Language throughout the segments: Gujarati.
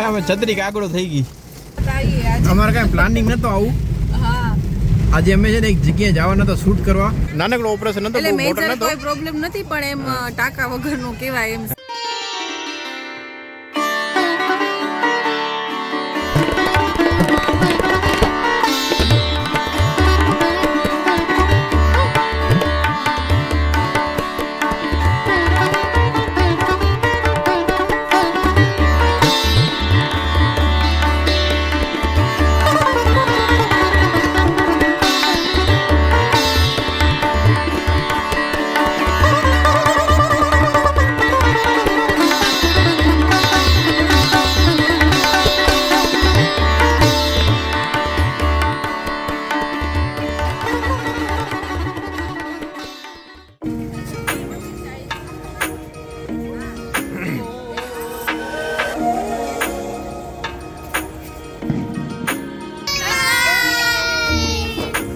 અમે છત્રી કાગડો થઈ ગઈ. અમારે કઈ પ્લાનિંગ નતો આવું. આજે અમે છે ને એક જગ્યાએ જવાના તો શૂટ કરવા. નાનકડો ઓપરેશન હતો, બહુ મોટો નતો. કોઈ પ્રોબ્લેમ નથી, પણ એમ ટાકા વગરનું કહેવાય એમ.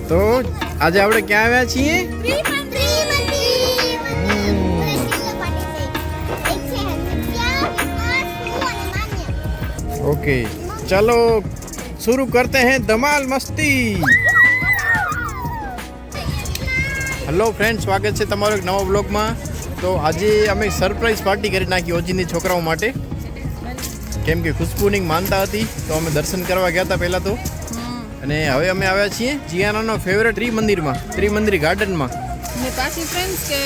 તો આજે આપણે ક્યાં આવ્યા છીએ? ओके चलो शुरू करते हैं धमाल मस्ती। हेलो फ्रेंड्स, स्वागत છે તમારો એક નવા બ્લોગમાં। તો આજે અમે સરપ્રાઈઝ પાર્ટી કરી નાખી ઓજીની છોકરાઓ માટે, કેમ કે ખુશ્બુની માનતા હતી તો અમે દર્શન કરવા ગયા હતા પહેલાં તો, અને હવે અમે આવ્યા છીએ જીયાનાનો ફેવરેટ ત્રિમંદિર ગાર્ડનમાં। ને પાછી ફ્રેન્ડ્સ કે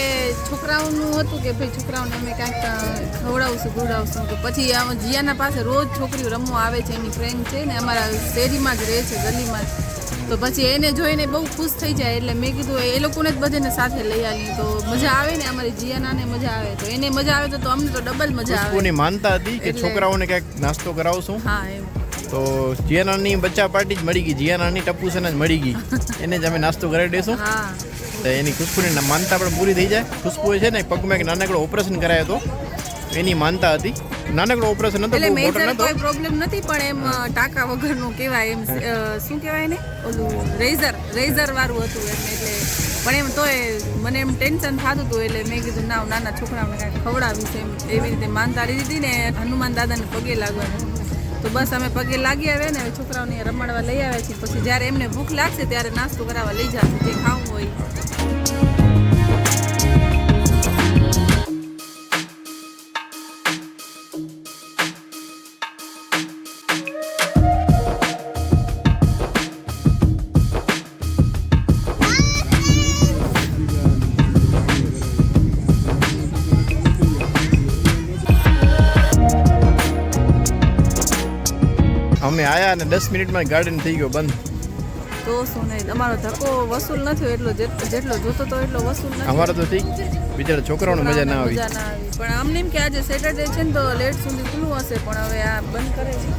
છોકરાઓનું હતું કે ભાઈ છોકરાઓને અમે કાંઈક ખવડાવશું તો પછી જીયાના પાસે રોજ છોકરીઓ રમવા આવે છે, એની ફ્રેન્ડ છે ને અમારા શેરીમાં જ રહે છે, ગલીમાં જ। તો પછી એને જોઈને બહુ ખુશ થઈ જાય, એટલે મેં કીધું એ લોકોને જ બધાને સાથે લઈ આવી તો મજા આવે ને, અમારી જીયાનાને મજા આવે, તો એને મજા આવે તો અમને તો ડબલ મજા આવે। કોની માનતા હતી કે છોકરાઓને કંઈક નાસ્તો કરાવશું। હા એમ। તો જીયાનાની બચ્ચા પાર્ટી જ મળી ગઈ, જીયાનાની ટપ્પુ સેના જ મળી ગઈ, એને જ અમે નાસ્તો કરાવી દઈશું। હા, તો એની ખુશ્બુની માનતા પણ પૂરી થઈ જાય। ખુશ્બુ છે ને પગમાં એક નાનકડો ઓપરેશન કરાયો હતો, એની માનતા હતી। નાનકડો ઓપરેશન હતો, એટલે બહુ મોટો મેજર નતો, કોઈ પ્રોબ્લેમ નથી, પણ એમ ટાકા વગરનું કહેવાય એમ, શું કહેવાય ને ઓલું રેઝર વાળું હતું એમ, એટલે પણ એમ તોય મને એમ ટેન્શન થતું હતું, એટલે મેં કીધું ના નાના છોકરાઓને કાંઈક ખવડાવીશ એમ, એવી રીતે માનતા લીધી ને હનુમાન દાદાને પગે લાગવાનું। તો બસ અમે પગે લાગી આવ્યા ને, હવે છોકરાઓને રમાડવા લઈ આવ્યા છીએ, પછી જ્યારે એમને ભૂખ લાગશે ત્યારે નાસ્તો કરાવવા લઈ જશે, જે ખાવું હોય। અમે આયા અને 10 મિનિટમાં ગાર્ડન થઈ ગયો બંધ। તો શું નહીં, અમારો ધક્કો વસૂલ ન થયો, એટલો જેટલો જોતો તો એટલો વસૂલ નથી। અમારે તો ઠીક, બિચારા છોકરાઓને મજા ના આવી, પણ અમને એમ કે આજે સેટરડે છે ને તો લેટ સુધી ખુલ્લું હશે, પણ હવે આ બંધ કરે છે।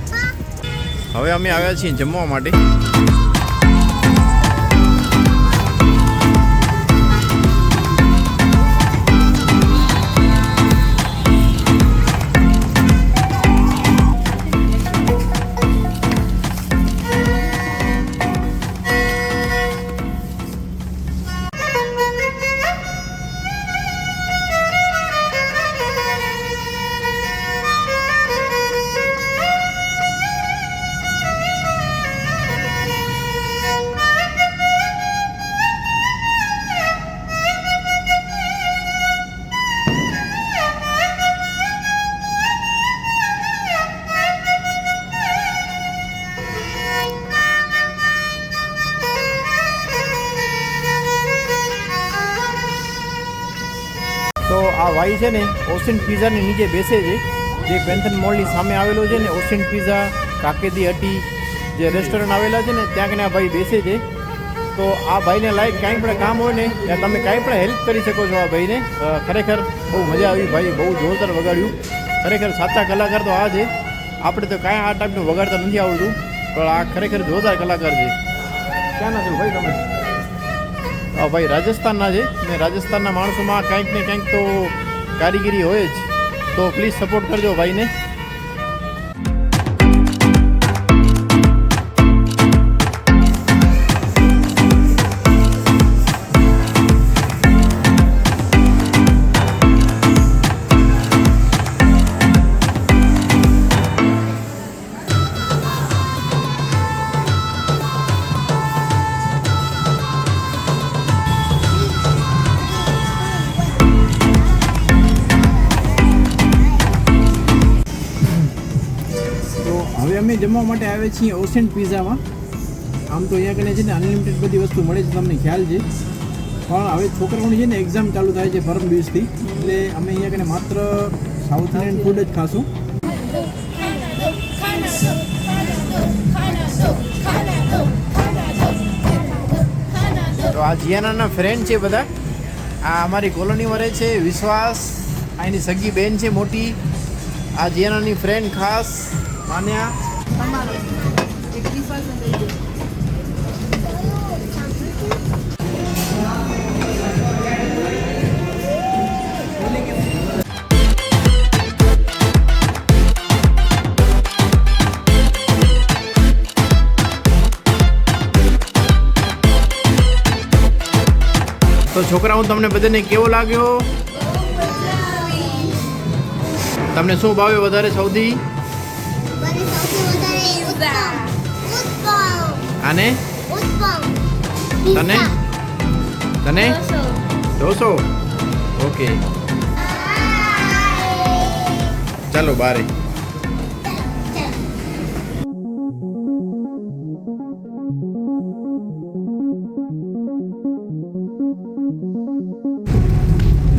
હવે અમે આવ્યા છીએ જમવા માટે। તો આ ભાઈ છે ને ઓશિયન પિઝાની નીચે બેસે છે, જે પેન્થન મોલની સામે આવેલો છે ને, ઓશિયન પિઝા કાકેદી હટી જે રેસ્ટોરન્ટ આવેલા છે ને, ત્યાં કને આ ભાઈ બેસે છે। તો આ ભાઈને લાયક કાંઈ પણ કામ હોય ને ત્યાં તમે કાંઈ પણ હેલ્પ કરી શકો છો આ ભાઈને। ખરેખર બહુ મજા આવી, ભાઈ બહુ જોરદાર વગાડ્યું, ખરેખર સાચા કલાકાર તો આ છે। આપણે તો કાંઈ આ ટાઈપનું વગાડતા નથી આવડતું, પણ આ ખરેખર જોરદાર કલાકાર છે। ક્યાંના છો ભાઈ તમે? હા ભાઈ રાજસ્થાનના છે, ને રાજસ્થાનના માણસોમાં કંઈક ને કંઈક તો કારીગરી હોય જ, તો પ્લીઝ સપોર્ટ કરજો ભાઈને। હવે અમે જમવા માટે આવ્યા છીએ ઓસેન્ટ પિઝામાં. આમ તો અહીંયા કને છે ને અનલિમિટેડ બધી વસ્તુ મળે છે, તમને ખ્યાલ છે. પણ હવે છોકરાઓની છે ને એક્ઝામ ચાલુ થાય છે પરમ દિવસથી, એટલે અમે અહીંયા કને માત્ર સાઉથ ઇન્ડિયન ફૂડ જ ખાશું. તો આ જીયાનાના ફ્રેન્ડ છે બધા. આ અમારી કોલોનીમાં રહે છે વિશ્વાસ, આ એની સગી બેન છે મોટી. આ જીયાનાની ફ્રેન્ડ ખાસ માન્યા. તમારો એક વિશ્વાસ નથી. તો છોકરાઓ તમને બધાને કેવો લાગ્યો? તમને શું ભાવ્યો વધારે સૌથી? આને તને તને ઢોસો. ઓકે ચાલો બારે.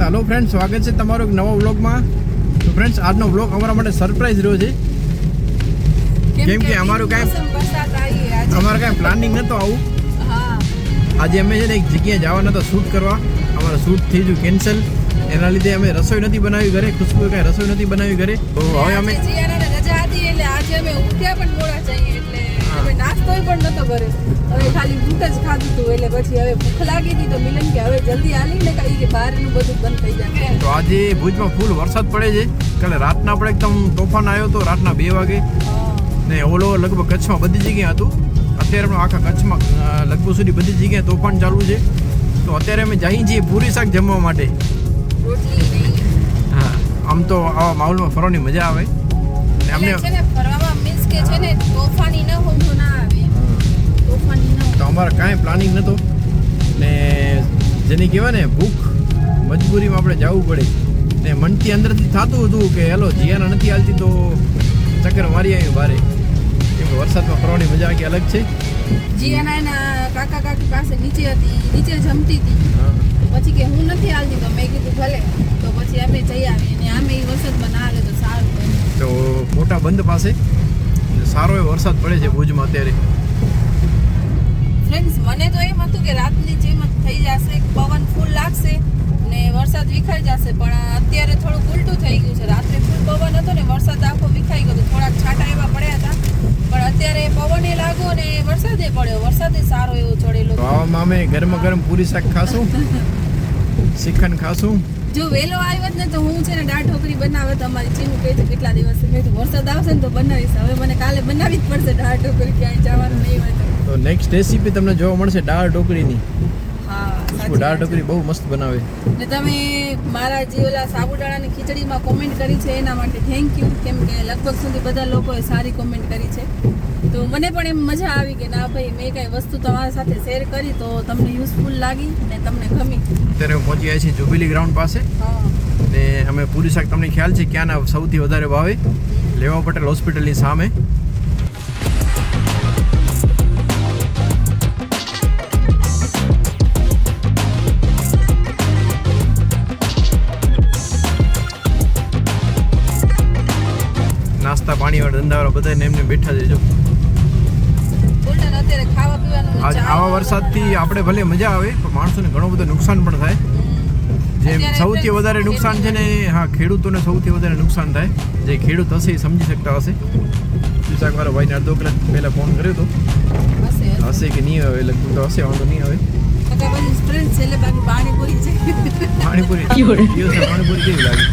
હેલો ફ્રેન્ડ, સ્વાગત છે તમારો એક નવા વ્લોગમાં. તો ફ્રેન્ડ્સ, આજનો વ્લોગ અમારા માટે સરપ્રાઈઝ રહ્યો છે, કેમ કે અમારું કાંઈ પ્લાનિંગ નહોતો આવું. આજે અમે છે ને એક જગ્યાએ જવાના હતા શૂટ કરવા. અમારું શૂટ થઈ ગયું કેન્સલ. એના લીધે અમે રસોઈ નથી બનાવી ઘરે. ખુશ્બુ કાંઈ રસોઈ નથી બનાવી ઘરે. તો હવે અમે રજા હતી એટલે આજે અમે ઉઠ્યા પણ મોડા જઈએ એટલે અમે નાસ્તોય પણ નતો કરે. હવે ખાલી દૂધ જ ખાધું હતું એટલે પછી હવે ભૂખ લાગી હતી તો મિલન કે હવે જલ્દી હાલીને કઈ કે બહારનું બધું બંધ થઈ જાય. તો આજે ભુજમાં ફૂલ વરસાદ પડે છે. કાલે રાતના આપણે એકદમ તોફાન આવ્યો હતો રાતના 2 વાગે ને ઓલો લગભગ કચ્છમાં બધી જગ્યાએ હતું. અત્યારે પણ આખા કચ્છમાં લગભગ સુધી બધી જગ્યાએ તોફાન ચાલુ છે. તો અત્યારે અમે જઈએ છીએ પૂરી શાક જમવા માટે. હા, આમ તો આવા માહોલમાં ફરવાની મજા આવે. ને અમને છે ને ફરવામાં મીન્સ કે છે ને તોફાની ન હોય તો ના આવે. તોફાની ન તો અમારે કાંઈ પ્લાનિંગ નહોતો ને જેની કહેવાય ને ભૂખ મજબૂરીમાં આપણે જવું પડે. ને મનથી અંદરથી થતું હતું કે હેલો જીયાના નથી હાલતી તો ચક્કર મારી આવ્યું બારે, કેમ કે વરસાદમાં ફરવાની મજા આખી અલગ છે. જીયાના એના કાકા કાકી પાસે નીચે હતી, નીચે જમતી હતી. પછી કે હું નથી હાલતી તો મેં કીધું ભલે. તો પછી અમે જઈ આવીએ અને આમે એ વરસાદમાં ના હાલે તો સારું બને. તો મોટા બંધ પાસે સારો એવો વરસાદ પડે છે ભુજમાં અત્યારે. ફ્રેન્ડ્સ, મને તો એમ હતું કે રાતની જેમ જ થઈ જશે, પવન ફૂલ લાગશે ને વરસાદ વિખાઈ જશે, પણ અત્યારે થોડુંક ઉલટું થઈ ગયું છે. રાત્રે ફૂલ પવન હતો ને વરસાદ આખો વિખાઈ ગયો. થોડાક છાંટા એવા પડ્યા હતા, પણ અત્યારે પવને લાગ્યો ને વરસાદે પડ્યો. વરસાદે સારો એવો ચડેલો. તો આવામાં અમે ગરમા ગરમ પૂરી શાક ખાશું, શ્રીખંડ ખાશું. જો વેલો આવ્યો જ ને તો હું છે ને દાળ ઢોકળી બનાવે તો અમારી ચીનું કહે છે કેટલા દિવસ મેં કીધું વરસાદ આવશે ને તો બનાવીશ. હવે મને કાલે બનાવી જ પડશે દાળ ઢોકળી, ક્યાંય જવાનું નહીં હોય તો નેક્સ્ટ રેસીપી તમને જોવા મળશે દાળ ઢોકળીની. હા, દાળ ઢોકળી બહુ મસ્ત બનાવે. ને તમે મારા જે ઓલા સાબુદાણાની ખીચડીમાં કોમેન્ટ કરી છે એના માટે થેન્ક યુ, કેમ કે લગભગ સુધી બધા લોકોએ સારી કોમેન્ટ કરી છે. તો મને પણ એમ મજા આવી કે ના ભાઈ મેં કઈ વસ્તુ તમારા સાથે શેર કરી તો તમને યુઝફુલ લાગી ને તમને ગમી. અત્યારે પહોંચી ગયા છીએ જુબિલી ગ્રાઉન્ડ પાસે. ને અમે પૂરી શાક તમને ખ્યાલ છે ક્યાંના સૌથી વધારે ભાવે? લેવા પટેલ હોસ્પિટલની સામે. નાસ્તા પાણીવાળા ધંધાવાળા બધાને એમને બેઠા છે. જો અત્યારે ખાવા પીવાનું આજ આવા વરસાદથી આપણે ભલે મજા આવે પણ માણસોને ઘણું બધું નુકસાન પણ થાય. જે સૌથી વધારે નુકસાન છે ને, હા, ખેડૂતોને સૌથી વધારે નુકસાન થાય. જે ખેડૂત હશે એ સમજી શકતા હશે. શાકવાળા ભાઈને અડધો કલાક પહેલાં ફોન કર્યો હતો. હશે કે નહીં આવે? લગભગ તો હશે, વાંધો નહીં આવે. પાણીપુરી પાણીપુરી કેવી લાગે?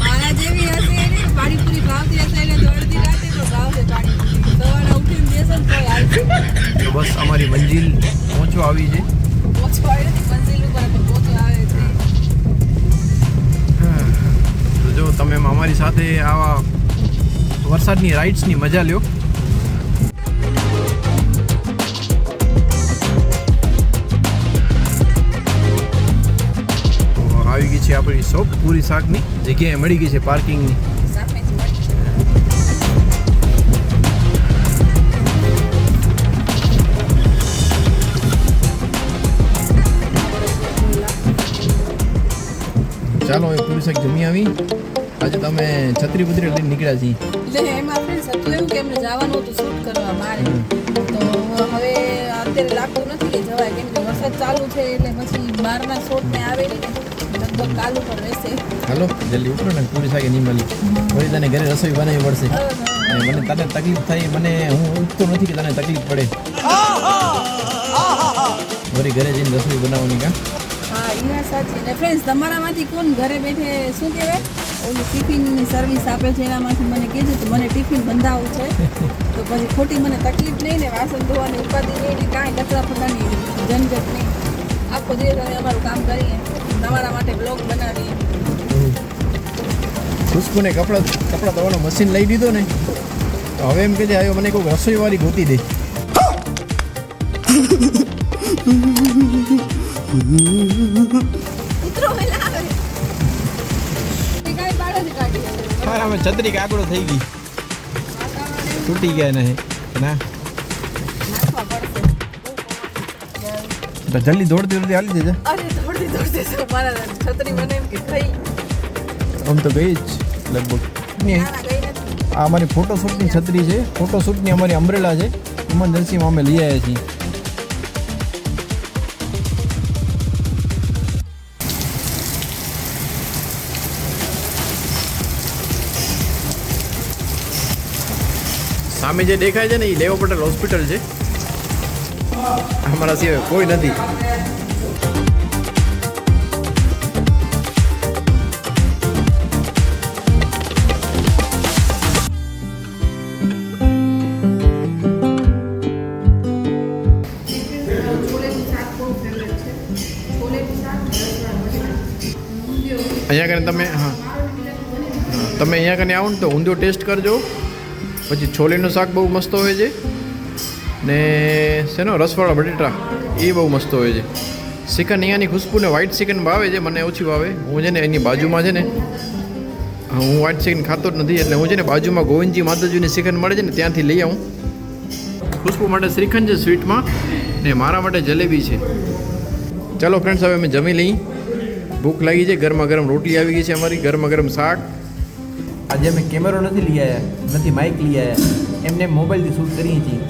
મારા જેવી હશે એને પાણીપુરી ભાવતી હશે એટલે દોડતી રાતે તો ભાવશે પાણીપુરી. સવારે ઉઠીને બેસો ને કોઈ આવશે. તો બસ અમારી મંજિલ પહોંચવા આવી છે. પહોંચવા આવી નથી, મંજિલ ઉપર પણ પહોંચવા આવે છે. તો જો તમે અમારી સાથે આવા વરસાદની રાઇડ્સની મજા લ્યો. આવી ગઈ છે આપણી શોપ પૂરી શાકની. જગ્યાએ મળી ગઈ છે પાર્કિંગની. ચાલો એ પૂરી શાક જમી આવી. આજે તમે છત્રી બત્રી લઈને નીકળ્યા છીએ. એટલે એમાં ફ્રેન્ડ્સ હતું એવું કે એમને જવાનું હતું શૂટ કરવા મારે, તો હવે અત્યારે લાગતું નથી કે જવાય, કેમ કે વરસાદ ચાલુ છે એટલે પછી બહારના શોટ ને આવે નહીં ને લગભગ કાલુ પર રહેશે. હાલો જલ્દી ઉતરો ને, પૂરી શાક નહીં મળી. વળી તને ઘરે રસોઈ બનાવવી પડશે. અને મને તને તકલીફ થાય, મને હું ઉઠતો નથી કે તને તકલીફ પડે. વળી ઘરે જઈને રસોઈ બનાવવાની કા? હા એ વાત સાચી. ને ફ્રેન્ડ્સ તમારામાંથી કોણ ઘરે બેઠે શું કહેવાય ઓલું ટિફિનની સર્વિસ આપે છે, એનામાંથી મને કહેજો તો મને ટિફિન બંધાવવું છે. તો પછી ખોટી મને તકલીફ નહીં ને, વાસણ ધોવાની ઉપાધિ નહીં ને, કાંઈ કચરા પતાની ઝંઝટ નહીં. આખો દિવસ અમે અમારું કામ કરીએ, તમારા માટે બ્લોગ બનાવીએ. ખુશ્બુને કપડાં ધોવાનું મશીન લઈ દીધો ને, તો હવે એમ કે છે આવ્યો મને કોઈ રસોઈવાળી ગોતી દે. કૂતરો વેલા આવે એ કાંઈ બાળક જ કાઢી દે. મારામાં છત્રી કાકડો થઈ ગઈ, તૂટી ગયા ને ના. નાખવા પડશે. તો જલ્દી દોડતી હાલી દેજે. અરે દોડતી તો મારા છત્રી મને એમ કે થઈ આમ તો ગઈ જ લગભગ. ના ગઈ નથી. આ અમારી ફોટોશૂટની છત્રી છે, ફોટોશૂટની અમારી અમ્બ્રેલા છે, ઇમરજન્સીમાં અમે લઈ આવ્યા છીએ. સામે જે દેખાય છે ને એ લેવો પટેલ હોસ્પિટલ છે. અમારા સિવાય કોઈ નથી. અહીંયા કને તમે તમે અહીંયા કને આવો ને તો ઊંધિયો ટેસ્ટ કરજો. પછી છોલેનું શાક બહુ મસ્ત હોય છે ને શેનો રસવાળા બટેટા એ બહુ મસ્ત હોય છે. ચિકન અહીંયાની ખુશ્બુને વ્હાઇટ ચિકન ભાવે છે, મને ઓછી ભાવે. હું છે ને એની બાજુમાં છે ને હું વ્હાઇટ ચિકન ખાતો જ નથી, એટલે હું છે ને બાજુમાં ગોવિંદજી માતાજીની ચિકન મળે છે ને ત્યાંથી લઈ આવું. ખુશ્બુ માટે શ્રીખંડ છે સ્વીટમાં, ને મારા માટે જલેબી છે. ચાલો ફ્રેન્ડ્સ હવે અમે જમી લઈ. ભૂખ લાગી છે. ગરમા ગરમ રોટલી આવી ગઈ છે અમારી, ગરમા ગરમ શાક. આજે અમે કેમેરો નથી લઈ આવ્યા, નથી માઇક લઈ આવ્યા, એમને મોબાઈલથી શૂટ કરીએ છીએ.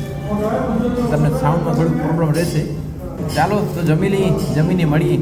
તમને સાઉન્ડમાં થોડુંક પ્રોબ્લેમ રહેશે. ચાલો તો જમી લઈએ, જમીને મળીએ.